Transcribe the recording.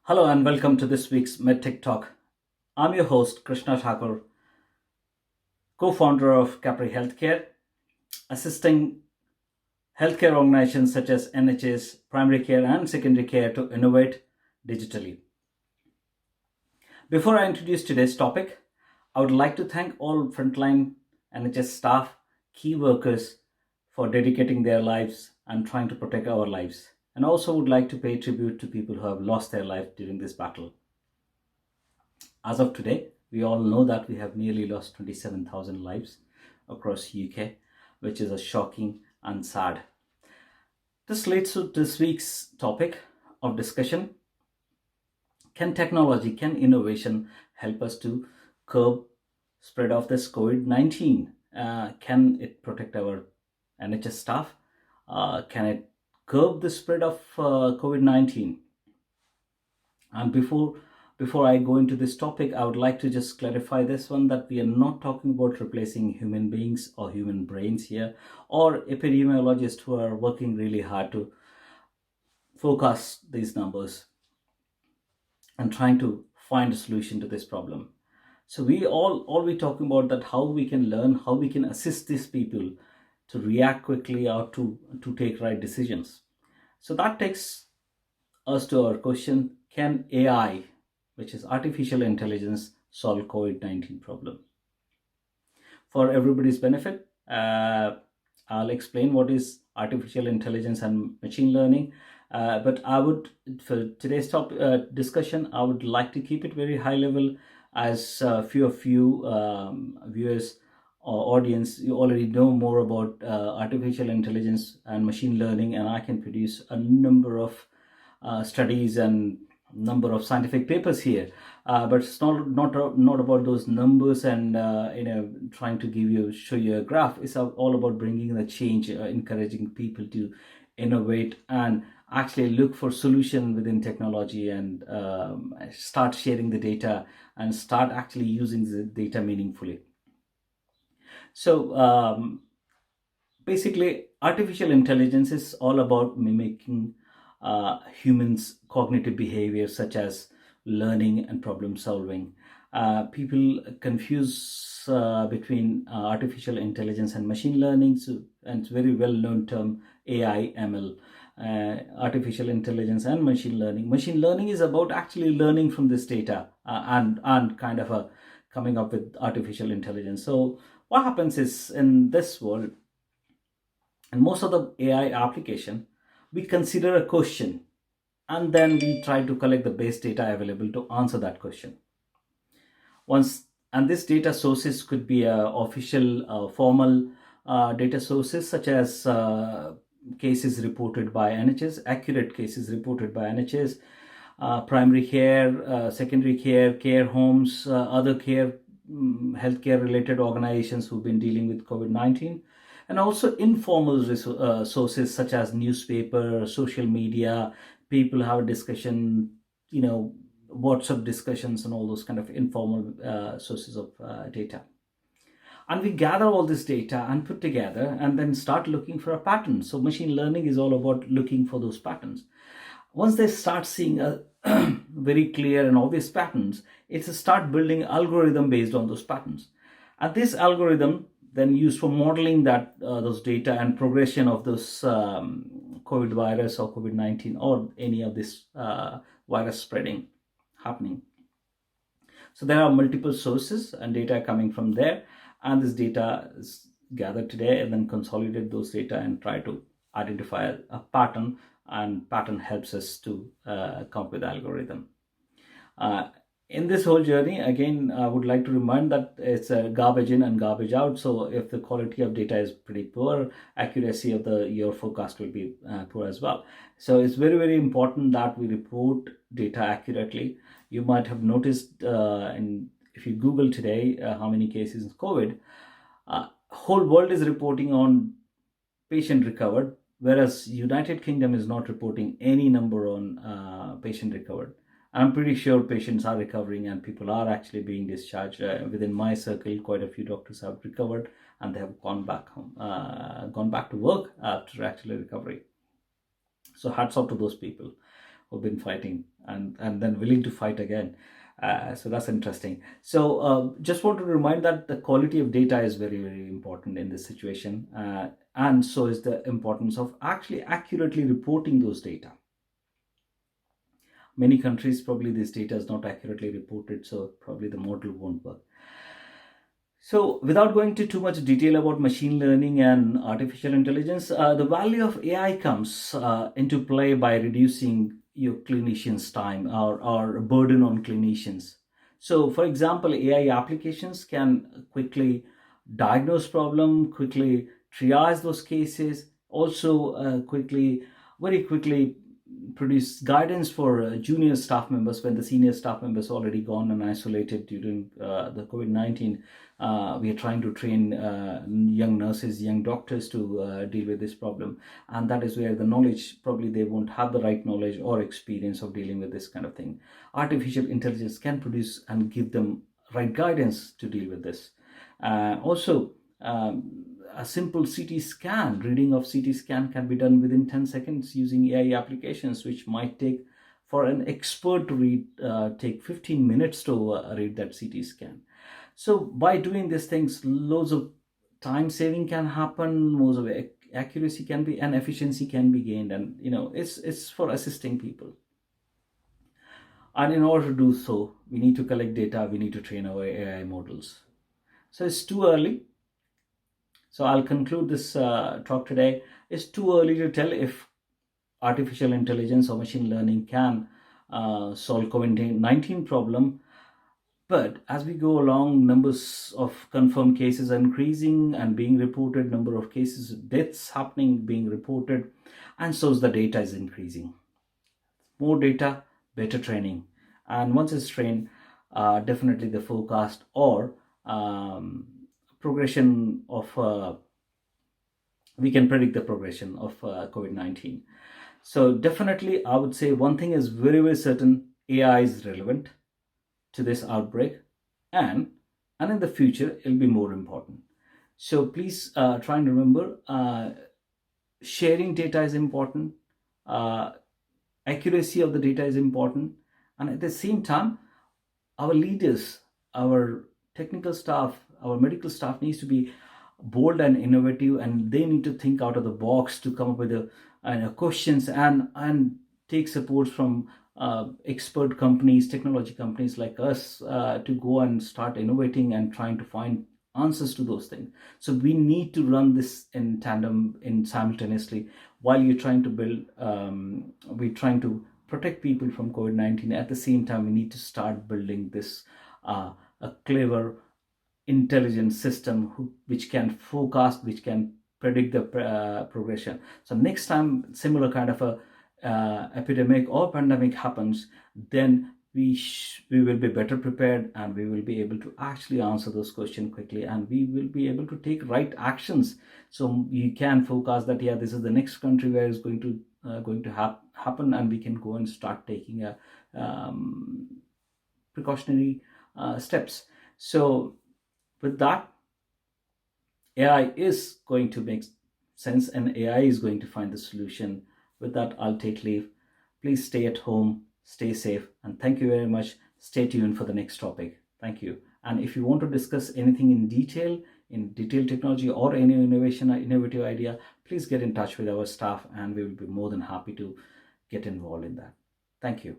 Hello and welcome to this week's MedTech Talk. I'm your host, Krishna Thakur, co-founder of Capri Healthcare, assisting healthcare organizations such as NHS, primary care and secondary care to innovate digitally. Before I introduce today's topic, I would like to thank all frontline NHS staff, key workers for dedicating their lives and trying to protect our lives. And also would like to pay tribute to people who have lost their life during this battle. As of today, we all know that we have nearly lost 27,000 lives across UK, which is a shocking and sad. This leads to this week's topic of discussion. Can technology, can innovation help us to curb spread of this COVID-19? Can it protect our NHS staff? Can it curb the spread of COVID-19? And before I go into this topic, I would like to just clarify this one, that we are not talking about replacing human beings or human brains here, or epidemiologists who are working really hard to forecast these numbers and trying to find a solution to this problem. So we talking about that how we can learn, how we can assist these people to react quickly or to take right decisions. So that takes us to our question: can AI, which is artificial intelligence, solve COVID-19 problem? For everybody's benefit, I'll explain what is artificial intelligence and machine learning. But I would, for today's discussion, I would like to keep it very high level, as few of you viewers or audience, you already know more about artificial intelligence and machine learning, and I can produce a number of studies and number of scientific papers here, but it's not about those numbers and trying to show you a graph. It's all about bringing the change, encouraging people to innovate and actually look for solution within technology, and start sharing the data and start actually using the data meaningfully. So basically, artificial intelligence is all about mimicking humans' cognitive behavior, such as learning and problem solving. People confuse between artificial intelligence and machine learning, and it's very well known term, AI, ML. Artificial intelligence and machine learning. Machine learning is about actually learning from this data and kind of coming up with artificial intelligence. So what happens is, in this world, in most of the AI application, we consider a question and then we try to collect the base data available to answer that question. And this data sources could be official, formal data sources, such as cases reported by NHS, accurate cases reported by NHS, primary care, secondary care, care homes, other care, healthcare related organizations who've been dealing with COVID-19, and also informal sources such as newspaper, social media. People have a discussion, WhatsApp discussions and all those kind of informal sources of data. And we gather all this data and put together and then start looking for a pattern. So machine learning is all about looking for those patterns. Once they start seeing a very clear and obvious patterns, it's a start building algorithm based on those patterns. And this algorithm then used for modeling those data and progression of those COVID virus or COVID-19 or any of this virus spreading happening. So there are multiple sources and data coming from there, and this data is gathered today and then consolidate those data and try to identify a pattern, and pattern helps us to come up with algorithm. In this whole journey, again, I would like to remind that it's a garbage in and garbage out. So if the quality of data is pretty poor, accuracy of your forecast will be poor as well. So it's very, very important that we report data accurately. You might have noticed if you Google today how many cases of COVID, whole world is reporting on patient recovered, whereas United Kingdom is not reporting any number on patient recovered. I'm pretty sure patients are recovering and people are actually being discharged. Within my circle, quite a few doctors have recovered and they have gone back home, gone back to work after actually recovery. So hats off to those people who've been fighting and then willing to fight again. So that's interesting. So just want to remind that the quality of data is very, very important in this situation. And so is the importance of actually accurately reporting those data. Many countries, probably this data is not accurately reported, so probably the model won't work. So without going into too much detail about machine learning and artificial intelligence, the value of AI comes into play by reducing your clinicians' time or burden on clinicians. So for example, AI applications can quickly diagnose problem, quickly triage those cases, also very quickly produce guidance for junior staff members when the senior staff members already gone and isolated during the COVID-19. We are trying to train young nurses, young doctors to deal with this problem. And that is where the knowledge, probably they won't have the right knowledge or experience of dealing with this kind of thing. Artificial intelligence can produce and give them right guidance to deal with this. Also, a simple CT scan, reading of CT scan can be done within 10 seconds using AI applications, which might take for an expert to read, take 15 minutes to read that CT scan. So by doing these things, loads of time saving can happen, loads of accuracy can be, and efficiency can be gained. And it's for assisting people. And in order to do so, we need to collect data, we need to train our AI models. So it's too early. So I'll conclude this talk today. It's too early to tell if artificial intelligence or machine learning can solve COVID-19 problem. But as we go along, numbers of confirmed cases are increasing and being reported, number of cases, deaths happening, being reported, and so the data is increasing. More data, better training. And once it's trained, definitely the forecast or progression of, we can predict the progression of COVID-19. So definitely, I would say one thing is very, very certain: AI is relevant to this outbreak, and in the future it'll be more important. So please try and remember, sharing data is important, accuracy of the data is important, and at the same time, our leaders, our technical staff, our medical staff needs to be bold and innovative, and they need to think out of the box to come up with questions and take support from expert companies, technology companies like us, to go and start innovating and trying to find answers to those things. So we need to run this in tandem, in simultaneously, while you're trying to build, we're trying to protect people from COVID-19. At the same time, we need to start building this a clever, intelligent system which can forecast, which can predict the progression. So next time similar kind of a epidemic or pandemic happens, then we will be better prepared, and we will be able to actually answer those questions quickly, and we will be able to take right actions. So you can forecast that, yeah, this is the next country where it's going to happen, and we can go and start taking a precautionary steps. So with that, AI is going to make sense, and AI is going to find the solution. With that, I'll take leave. Please stay at home, stay safe, and thank you very much. Stay tuned for the next topic. Thank you. And if you want to discuss anything in detail technology or any innovation or innovative idea, please get in touch with our staff, and we will be more than happy to get involved in that. Thank you.